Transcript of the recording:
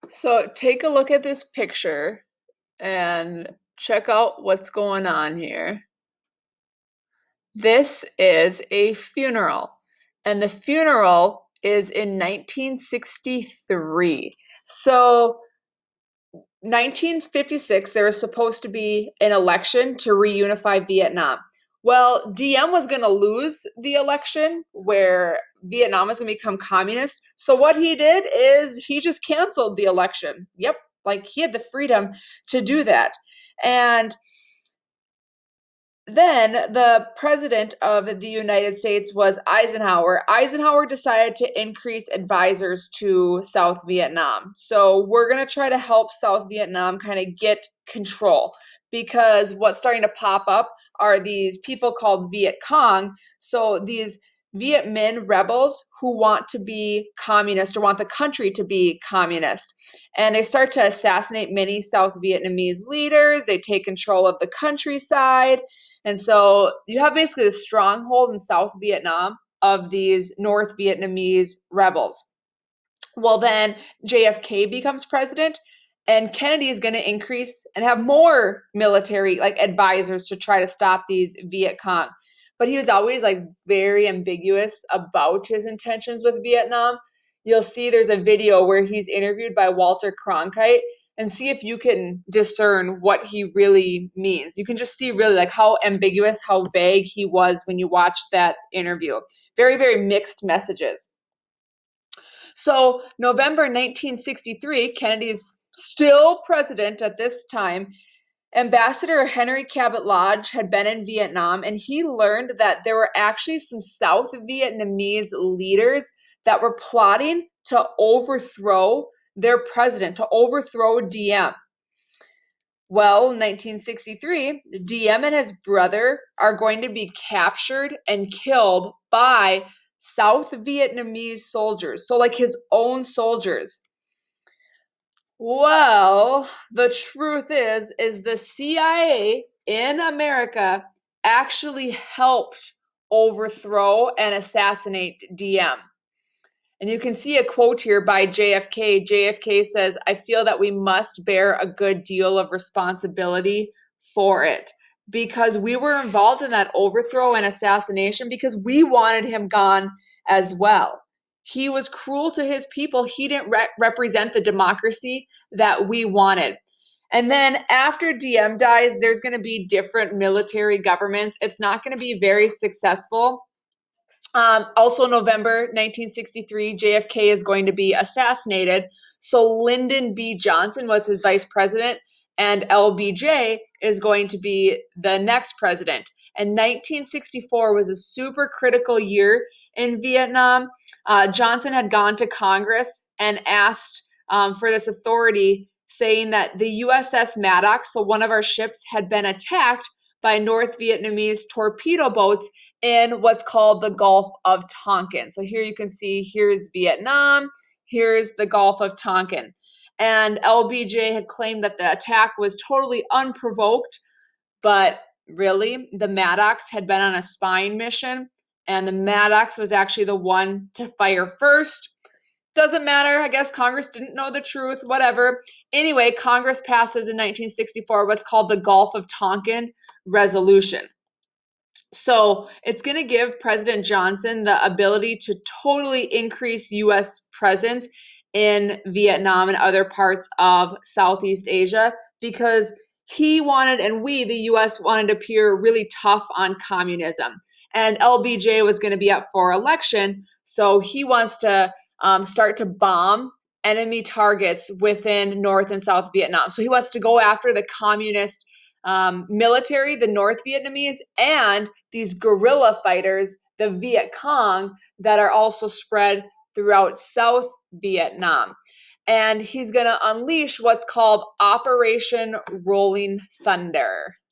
So take a look at this picture and check out what's going on here. This is a funeral, and the funeral is in 1963. So 1956, there was supposed to be an election to reunify Vietnam. Well, Diem was going to lose the election where Vietnam was going to become communist. So what he did is he just canceled the election. Yep, like he had the freedom to do that. And then the president of the United States was Eisenhower. Eisenhower decided to increase advisors to South Vietnam. So we're going to try to help South Vietnam kind of get control because what's starting to pop up are these people called Viet Cong. So these Viet Minh rebels who want to be communist or want the country to be communist. And they start to assassinate many South Vietnamese leaders. They take control of the countryside. And so you have basically a stronghold in South Vietnam of these North Vietnamese rebels. Well, then JFK becomes president, and Kennedy is going to increase and have more military like advisors to try to stop these Viet Cong. But he was always like very ambiguous about his intentions with Vietnam. You'll see there's a video where he's interviewed by Walter Cronkite and see if you can discern what he really means. You can just see really like how ambiguous, how vague he was when you watch that interview. Very, very mixed messages. So, November 1963, Kennedy's still president at this time. Ambassador Henry Cabot Lodge had been in Vietnam, and he learned that there were actually some South Vietnamese leaders that were plotting to overthrow their president, to overthrow Diem. Well, in 1963, Diem and his brother are going to be captured and killed by South Vietnamese soldiers, so like his own soldiers. Well, the truth is the CIA in America actually helped overthrow and assassinate Diem. And you can see a quote here by JFK. JFK says, "I feel that we must bear a good deal of responsibility for it because we were involved in that overthrow and assassination because we wanted him gone as well. He was cruel to his people. He didn't represent the democracy that we wanted." And then after Diem dies, there's going to be different military governments. It's not going to be very successful. Also, November 1963, JFK is going to be assassinated. So Lyndon B. Johnson was his vice president, and LBJ is going to be the next president. And 1964 was a super critical year in Vietnam. Johnson had gone to Congress and asked for this authority, saying that the USS Maddox, so one of our ships, had been attacked by North Vietnamese torpedo boats in what's called the Gulf of Tonkin. So here you can see, here's Vietnam, here's the Gulf of Tonkin. And LBJ had claimed that the attack was totally unprovoked, but really, the Maddox had been on a spying mission, and the Maddox was actually the one to fire first. Doesn't matter. I guess Congress didn't know the truth, whatever. Anyway, Congress passes in 1964 what's called the Gulf of Tonkin Resolution. So it's going to give President Johnson the ability to totally increase U.S. presence in Vietnam and other parts of Southeast Asia because he wanted, and we, the U.S., wanted to appear really tough on communism. And LBJ was going to be up for election, so he wants to start to bomb enemy targets within North and South Vietnam. So he wants to go after the communist military, the North Vietnamese, and these guerrilla fighters, the Viet Cong, that are also spread throughout South Vietnam. And he's going to unleash what's called Operation Rolling Thunder.